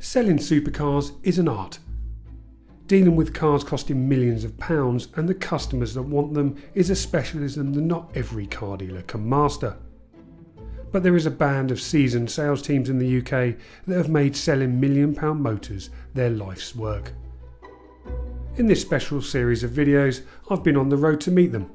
Selling supercars is an art. Dealing with cars costing millions of pounds and the customers that want them is a specialism that not every car dealer can master. But there is a band of seasoned sales teams in the UK that have made selling £1,000,000 motors their life's work. In this special series of videos, I've been on the road to meet them.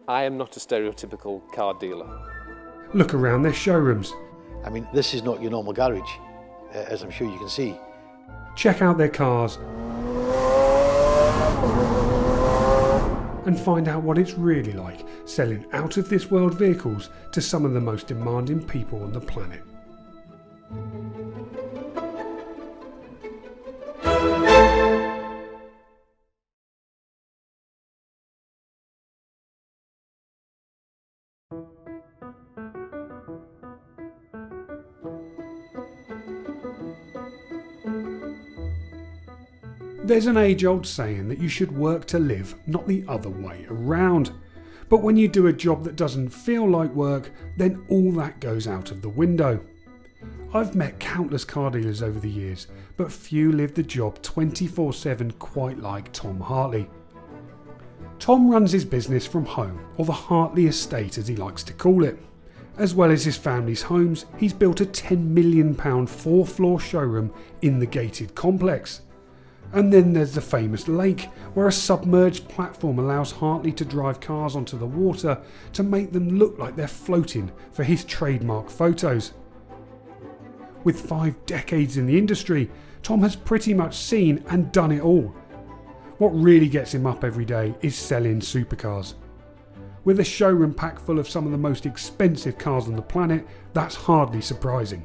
I am not a stereotypical car dealer. Look around their showrooms. I mean, this is not your normal garage, as I'm sure you can see. Check out their cars and find out what it's really like selling out-of-this-world vehicles to some of the most demanding people on the planet. There's an age-old saying that you should work to live, not the other way around. But when you do a job that doesn't feel like work, then all that goes out of the window. I've met countless car dealers over the years, but few live the job 24/7 quite like Tom Hartley. Tom runs his business from home, or the Hartley Estate as he likes to call it. As well as his family's homes, he's built a £10 million 4-floor showroom in the gated complex. And then there's the famous lake, where a submerged platform allows Hartley to drive cars onto the water to make them look like they're floating for his trademark photos. With 5 decades in the industry, Tom has pretty much seen and done it all. What really gets him up every day is selling supercars. With a showroom packed full of some of the most expensive cars on the planet, that's hardly surprising.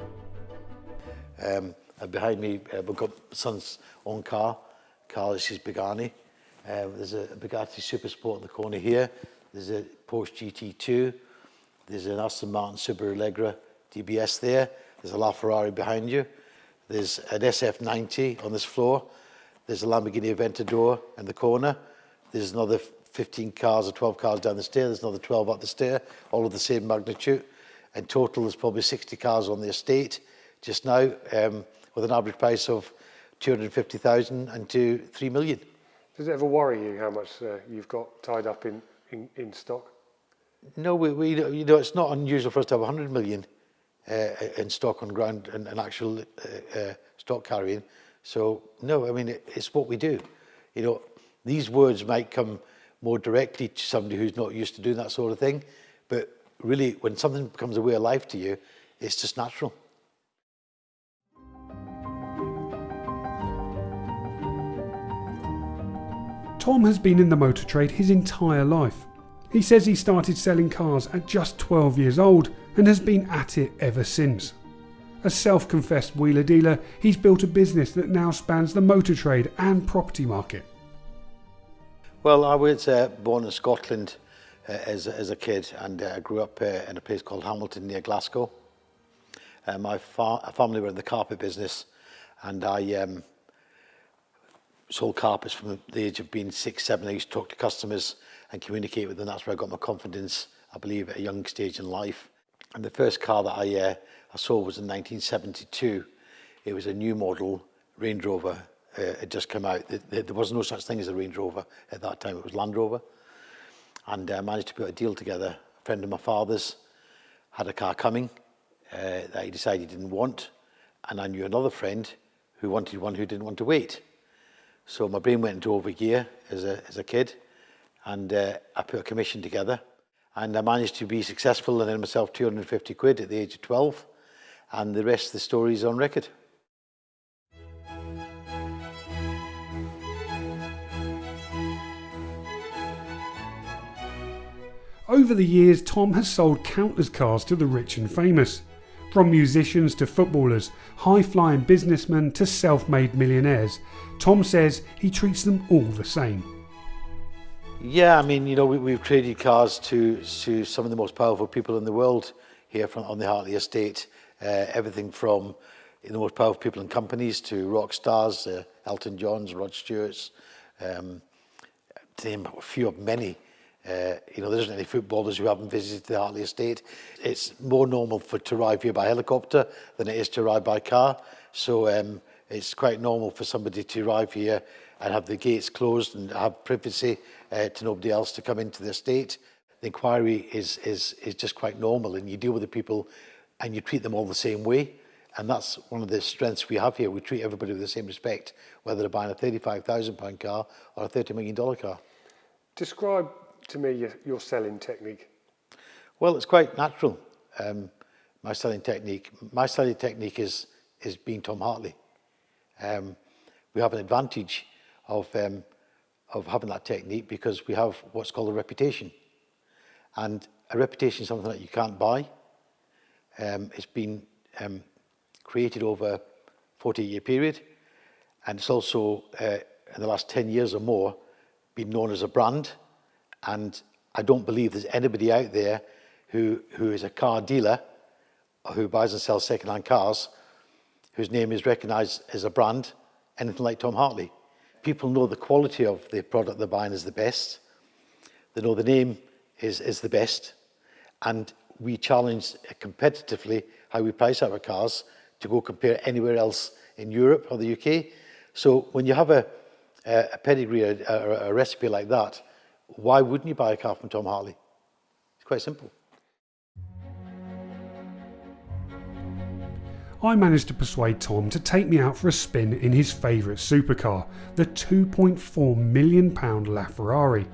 Behind me, we've got my son's own car. This is Bugatti. There's a Bugatti Super Sport in the corner here. There's a Porsche GT2. There's an Aston Martin Super Allegra DBS there. There's a LaFerrari behind you. There's an SF90 on this floor. There's a Lamborghini Aventador in the corner. There's another 15 cars or 12 cars down the stair. There's another 12 up the stair, all of the same magnitude. In total, there's probably 60 cars on the estate just now, with an average price of 250,000 and to 3 million. Does it ever worry you how much you've got tied up in stock? No, we you know, it's not unusual for us to have 100 million in stock on ground and actual stock carrying. So no, I mean, it's what we do. You know, these words might come more directly to somebody who's not used to doing that sort of thing, but really, when something becomes a way of life to you, it's just natural. Tom has been in the motor trade his entire life. He says he started selling cars at just 12 years old and has been at it ever since. A self-confessed wheeler dealer, he's built a business that now spans the motor trade and property market. Well, I was born in Scotland as a kid, and I grew up in a place called Hamilton near Glasgow. My family were in the carpet business, and I sold carpets from the age of being 6, 7. I used to talk to customers and communicate with them. That's where I got my confidence, I believe, at a young stage in life. And the first car that I sold was in 1972. It was a new model Range Rover. It had just come out. There was no such thing as a Range Rover at that time. It was Land Rover. And I managed to put a deal together. A friend of my father's had a car coming that he decided he didn't want. And I knew another friend who wanted one who didn't want to wait. So my brain went into overgear as a kid, and I put a commission together, and I managed to be successful and earn myself 250 quid at the age of 12, and the rest of the story is on record. Over the years, Tom has sold countless cars to the rich and famous. From musicians to footballers, high-flying businessmen to self-made millionaires, Tom says he treats them all the same. Yeah, I mean, you know, we've traded cars to some of the most powerful people in the world here on the Hartley Estate. Everything from the most powerful people in companies to rock stars, Elton John's, Rod Stewart's, to name a few of many. There isn't any footballers who haven't visited the Hartley Estate. It's more normal to arrive here by helicopter than it is to arrive by car. So It's quite normal for somebody to arrive here and have the gates closed and have privacy to nobody else to come into the estate. The inquiry is just quite normal, and you deal with the people and you treat them all the same way. And that's one of the strengths we have here. We treat everybody with the same respect, whether they're buying a £35,000 car or a $30 million car. Describe to me your selling technique. Well, it's quite natural. My selling technique is being Tom Hartley. We have an advantage of having that technique because we have what's called a reputation, and a reputation is something that you can't buy. It's been created over a 40-year period, and it's also in the last 10 years or more been known as a brand. And I don't believe there's anybody out there who is a car dealer or who buys and sells second-hand cars whose name is recognised as a brand, anything like Tom Hartley. People know the quality of the product they're buying is the best. They know the name is the best. And we challenge competitively how we price our cars to go compare anywhere else in Europe or the UK. So when you have a pedigree, a recipe like that, why wouldn't you buy a car from Tom Hartley? It's quite simple. I managed to persuade Tom to take me out for a spin in his favourite supercar, the £2.4 million LaFerrari.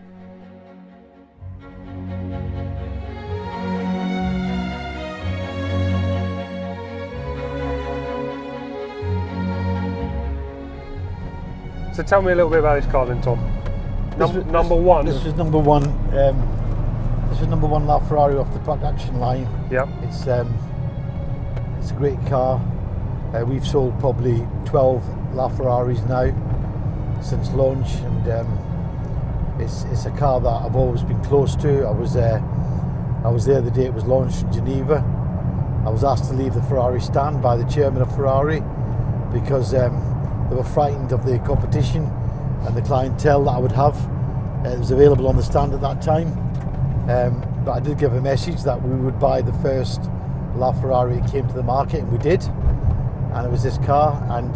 So tell me a little bit about this car then, Tom. Number one. This was number one. This was number one LaFerrari off the production line. Yep. It's a great car. We've sold probably 12 LaFerraris now since launch, and it's a car that I've always been close to. I was there the day it was launched in Geneva. I was asked to leave the Ferrari stand by the chairman of Ferrari because they were frightened of the competition and the clientele that I would have. It was available on the stand at that time, but I did give a message that we would buy the first LaFerrari that came to the market, and we did, and it was this car, and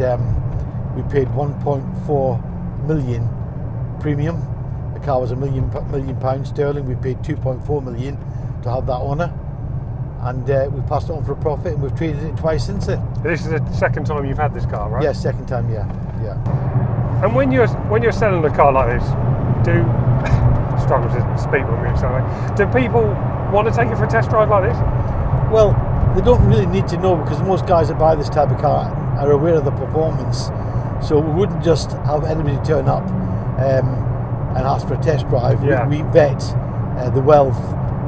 we paid 1.4 million premium. The car was £1 million sterling. We paid 2.4 million to have that honour, and we passed it on for a profit, and we've traded it twice since then. This is the second time you've had this car, right? Yeah, second time, yeah. And when you're selling a car like this, do struggle to speak when we're selling it, do people want to take it for a test drive like this? Well, they don't really need to know, because most guys that buy this type of car are aware of the performance. So we wouldn't just have anybody turn up and ask for a test drive. Yeah. We vet the wealth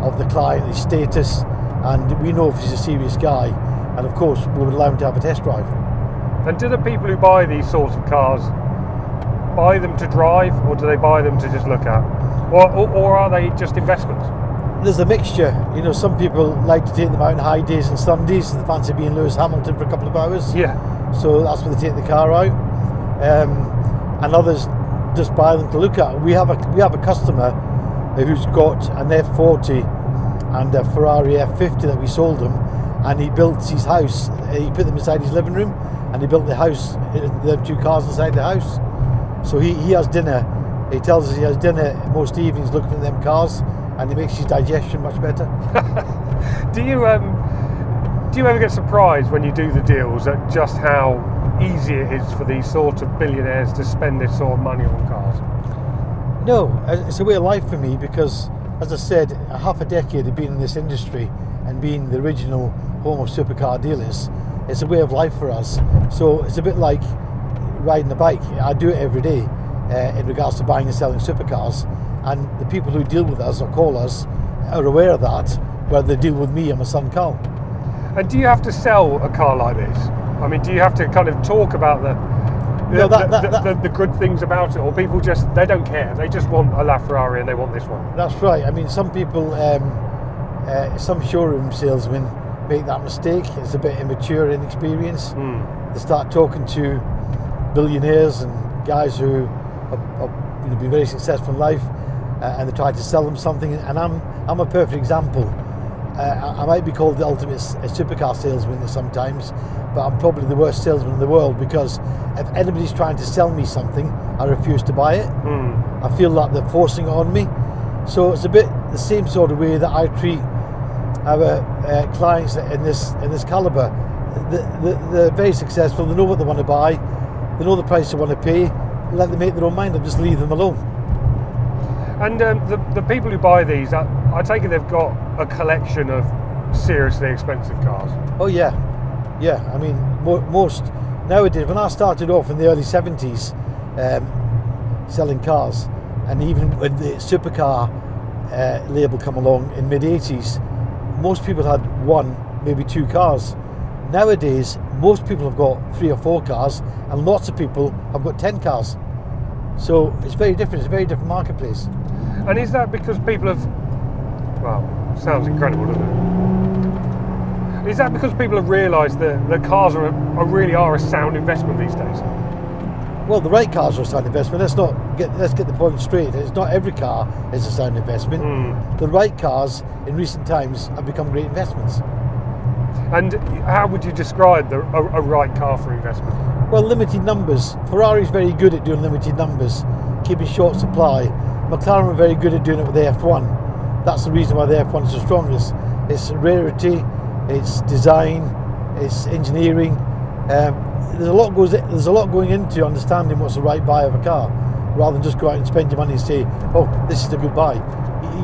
of the client, his status, and we know if he's a serious guy. And of course, we would allow him to have a test drive. And do the people who buy these sorts of cars buy them to drive, or do they buy them to just look at? Or are they just investments? There's a mixture. You know, some people like to take them out on high days and Sundays. They fancy being Lewis Hamilton for a couple of hours. Yeah. So that's when they take the car out. And others just buy them to look at. We have a customer who's got an F40 and a Ferrari F50 that we sold him, and he built his house. He put them inside his living room, and he built the house, the two cars inside the house. So he has dinner. He tells us he has dinner most evenings looking at them cars, and it makes his digestion much better. Do you ever get surprised when you do the deals at just how easy it is for these sort of billionaires to spend this sort of money on cars? No, it's a way of life for me, because, as I said, half a decade of being in this industry and being the original home of supercar dealers, it's a way of life for us. So it's a bit like riding a bike. I do it every day in regards to buying and selling supercars, and the people who deal with us or call us are aware of that, whether they deal with me or my son Carl. And do you have to sell a car like this? I mean, do you have to kind of talk about the good things about it, or people just, they don't care, they just want a LaFerrari and they want this one? That's right. I mean, some people, some showroom salesmen make that mistake. It's a bit immature, inexperienced. They start talking to billionaires and guys who have been very successful in life, and they try to sell them something. And I'm a perfect example. I might be called the ultimate supercar salesman sometimes, but I'm probably the worst salesman in the world, because if anybody's trying to sell me something, I refuse to buy it. I feel like they're forcing it on me. So it's a bit the same sort of way that I treat our clients in this calibre. They're very successful, they know what they want to buy, they know the price they want to pay, let them make their own mind up, just leave them alone. And the people who buy these, I take it they've got a collection of seriously expensive cars. Oh yeah. I mean, most nowadays, when I started off in the early 70s selling cars, and even when the Supercar label come along in mid-80s, most people had one, maybe two cars. Nowadays, most people have got 3 or 4 cars, and lots of people have got 10 cars. So it's very different. It's a very different marketplace. And is that because people have, well, sounds incredible, doesn't it? Is that because people have realised that the cars really are a sound investment these days? Well, the right cars are a sound investment. Let's get the point straight. It's not every car is a sound investment. The right cars in recent times have become great investments. And how would you describe a right car for investment? Well, limited numbers. Ferrari's very good at doing limited numbers, keeping short supply. McLaren are very good at doing it with the F1. That's the reason why the F1 is the strongest. It's rarity, it's design, it's engineering. There's a lot going into understanding what's the right buy of a car, rather than just go out and spend your money and say, oh, this is a good buy.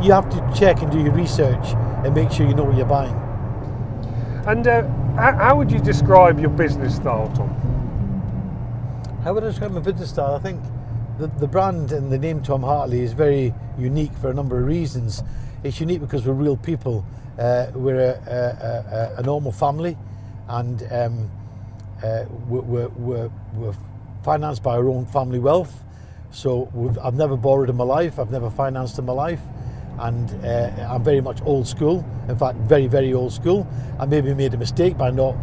You have to check and do your research and make sure you know what you're buying. And how would you describe your business style, Tom? How would I describe my business style? I think the brand and the name Tom Hartley is very unique for a number of reasons. It's unique because we're real people. We're a normal family, and we're financed by our own family wealth. So I've never borrowed in my life, I've never financed in my life, and I'm very much old school. In fact, very, very old school. I maybe made a mistake by not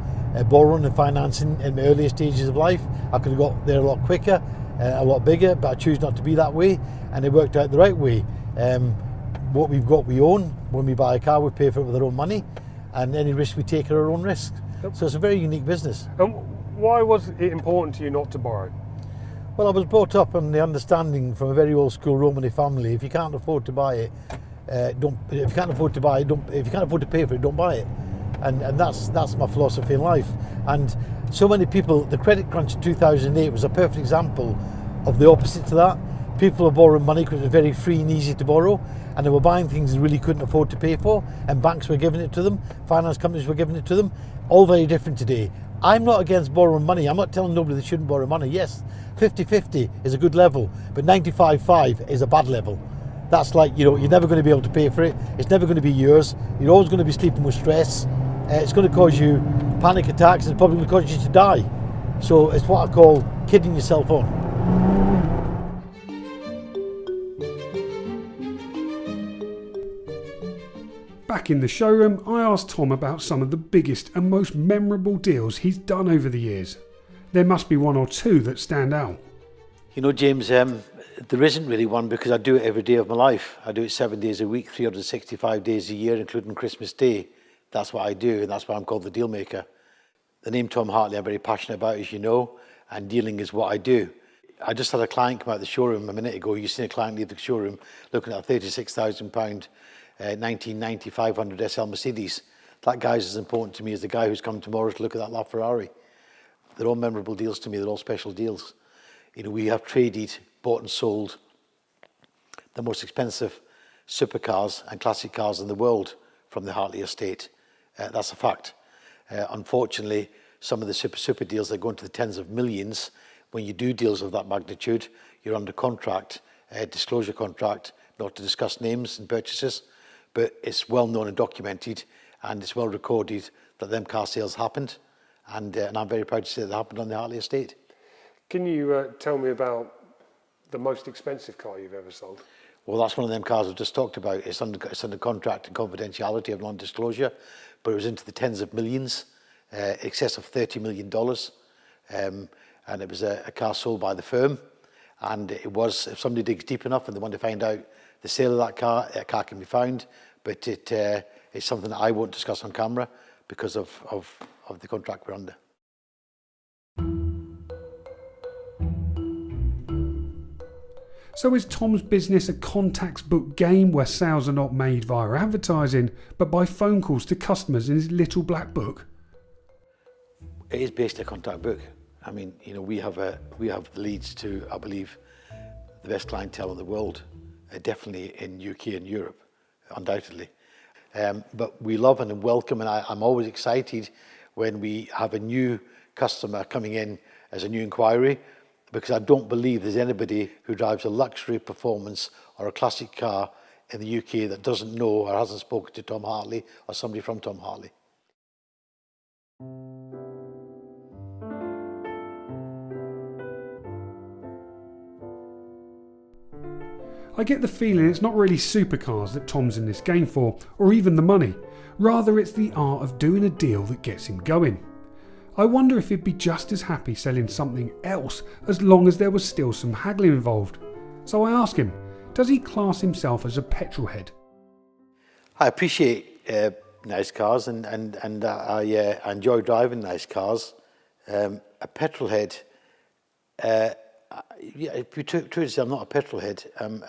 borrowing and financing in my earlier stages of life. I could have got there a lot quicker, a lot bigger, but I choose not to be that way, and it worked out the right way. What we've got, we own. When we buy a car, we pay for it with our own money, and any risk we take are our own risk. So it's a very unique business. And why was it important to you not to borrow? Well, I was brought up on the understanding from a very old school Romany family: if you can't afford to buy it, don't. If you can't afford to buy it, don't. If you can't afford to pay for it, don't buy it. And that's my philosophy in life. And so many people, the credit crunch in 2008 was a perfect example of the opposite to that. People were borrowing money because it was very free and easy to borrow, and they were buying things they really couldn't afford to pay for, and banks were giving it to them, finance companies were giving it to them. All very different today. I'm not against borrowing money. I'm not telling nobody they shouldn't borrow money. Yes, 50-50 is a good level, but 95-5 is a bad level. That's like, you're never going to be able to pay for it. It's never going to be yours. You're always going to be sleeping with stress. It's going to cause you panic attacks, and it's probably going to cause you to die. So it's what I call kidding yourself on. Back in the showroom, I asked Tom about some of the biggest and most memorable deals he's done over the years. There must be one or two that stand out. James, there isn't really one, because I do it every day of my life. I do it 7 days a week, 365 days a year, including Christmas Day. That's what I do, and that's why I'm called the deal maker. The name Tom Hartley I'm very passionate about, as you know, and dealing is what I do. I just had a client come out of the showroom a minute ago. You've seen a client leave the showroom looking at a £36,000 1990 500 SL Mercedes. That guy's as important to me as the guy who's come tomorrow to look at that LaFerrari. They're all memorable deals to me. They're all special deals. We have traded, bought and sold the most expensive supercars and classic cars in the world from the Hartley Estate. That's a fact. Unfortunately, some of the super deals that go into the tens of millions, when you do deals of that magnitude, you're under contract, disclosure contract, not to discuss names and purchases, but it's well known and documented, and it's well recorded that them car sales happened, and I'm very proud to say that happened on the Hartley Estate. Can you tell me about the most expensive car you've ever sold? Well, that's one of them cars I've just talked about. It's under contract and confidentiality of non-disclosure, but it was into the tens of millions, excess of $30 million, and it was a car sold by the firm. And it was, if somebody digs deep enough and they want to find out the sale of that car can be found, but it it's something that I won't discuss on camera because of the contract we're under. So is Tom's business a contacts book game where sales are not made via advertising, but by phone calls to customers in his little black book? It is basically a contact book. I mean, you know, we have leads to, I believe, the best clientele in the world, definitely in UK and Europe, undoubtedly. But we love and welcome, and I'm always excited when we have a new customer coming in as a new inquiry, because I don't believe there's anybody who drives a luxury performance or a classic car in the UK that doesn't know or hasn't spoken to Tom Hartley or somebody from Tom Hartley. I get the feeling it's not really supercars that Tom's in this game for, or even the money. Rather, it's the art of doing a deal that gets him going. I wonder if he'd be just as happy selling something else as long as there was still some haggling involved. So I ask him, does he class himself as a petrolhead? I appreciate nice cars and I enjoy driving nice cars. A petrolhead, yeah, if you truly say I'm not a petrolhead, I'm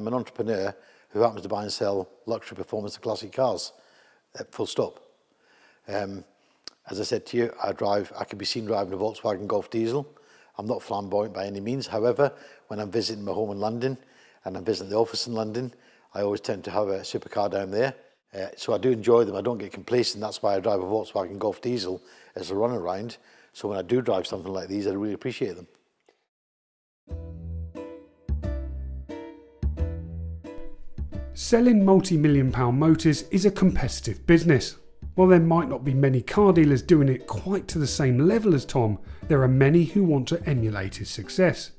an entrepreneur who happens to buy and sell luxury performance and classic cars, full stop. As I said to you, I can be seen driving a Volkswagen Golf diesel. I'm not flamboyant by any means. However, when I'm visiting my home in London and I'm visiting the office in London, I always tend to have a supercar down there. So I do enjoy them. I don't get complacent. That's why I drive a Volkswagen Golf diesel as a run around. So when I do drive something like these, I really appreciate them. Selling multi-million-pound motors is a competitive business. While there might not be many car dealers doing it quite to the same level as Tom, there are many who want to emulate his success.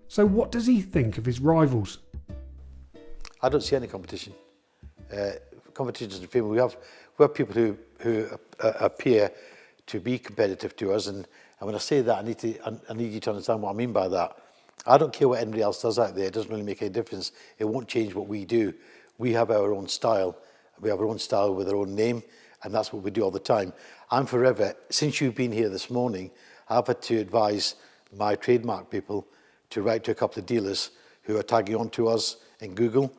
So what does he think of his rivals? I don't see any competition. Competition is female. We have people who appear to be competitive to us, and when I say that, I need you to understand what I mean by that. I don't care what anybody else does out there. It doesn't really make any difference. It won't change what we do. We have our own style. We have our own style with our own name, and that's what we do all the time. I'm forever, since you've been here this morning, I've had to advise my trademark people to write to a couple of dealers who are tagging on to us in Google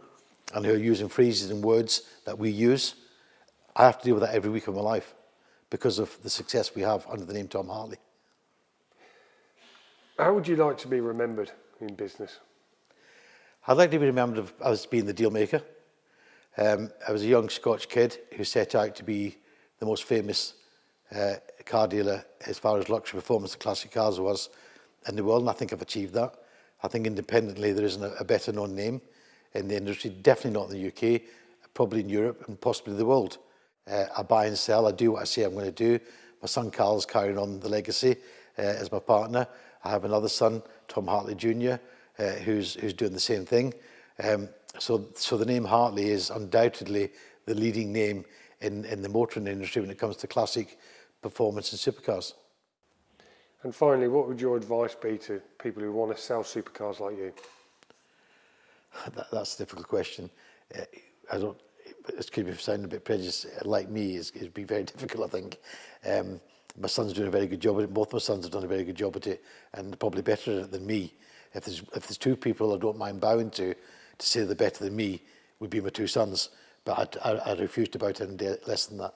and who are using phrases and words that we use. I have to deal with that every week of my life because of the success we have under the name Tom Hartley. How would you like to be remembered in business? I'd like to be remembered as being the deal maker. I was a young Scotch kid who set out to be the most famous car dealer as far as luxury performance and classic cars was in the world, and I think I've achieved that. I think independently there isn't a better known name in the industry, definitely not in the UK, probably in Europe and possibly the world. I buy and sell, I do what I say I'm going to do. My son Carl's carrying on the legacy as my partner. I have another son, Tom Hartley Jr., who's doing the same thing. So the name Hartley is undoubtedly the leading name in the motoring industry when it comes to classic performance and supercars. And finally, what would your advice be to people who want to sell supercars like you? That's a difficult question. Excuse me for sounding a bit prejudiced, like me, it'd be very difficult, I think. My son's doing a very good job at it. Both my sons have done a very good job at it, and probably better at it than me. If there's two people I don't mind bowing to say they're better than me, would be my two sons. But I refuse to bow to any less than that.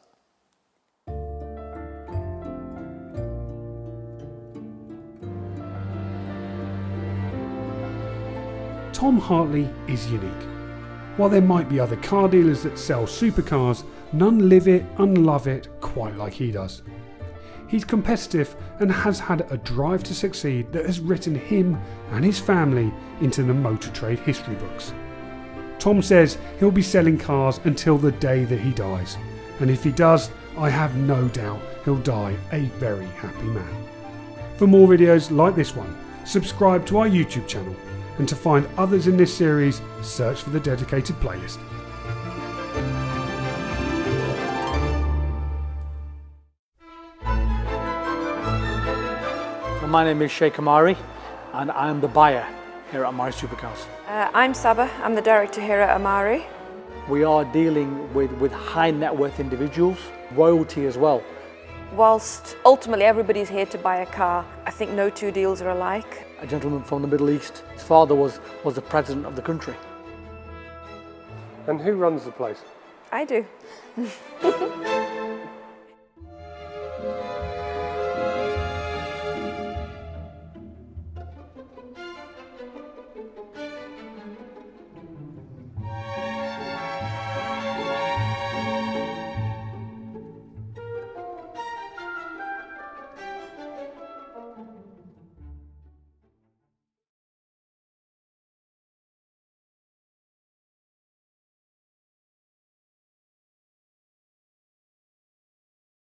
Tom Hartley is unique. While there might be other car dealers that sell supercars, none live it and love it quite like he does. He's competitive and has had a drive to succeed that has written him and his family into the motor trade history books. Tom says he'll be selling cars until the day that he dies, and if he does, I have no doubt he'll die a very happy man. For more videos like this one, subscribe to our YouTube channel, and to find others in this series, search for the dedicated playlist. My name is Sheikh Amari, and I'm the buyer here at Amari Supercars. I'm Saba, I'm the director here at Amari. we are dealing with high net worth individuals, royalty as well. Whilst ultimately everybody's here to buy a car, I think no two deals are alike. A gentleman from the Middle East, his father was the president of the country. And who runs the place? I do.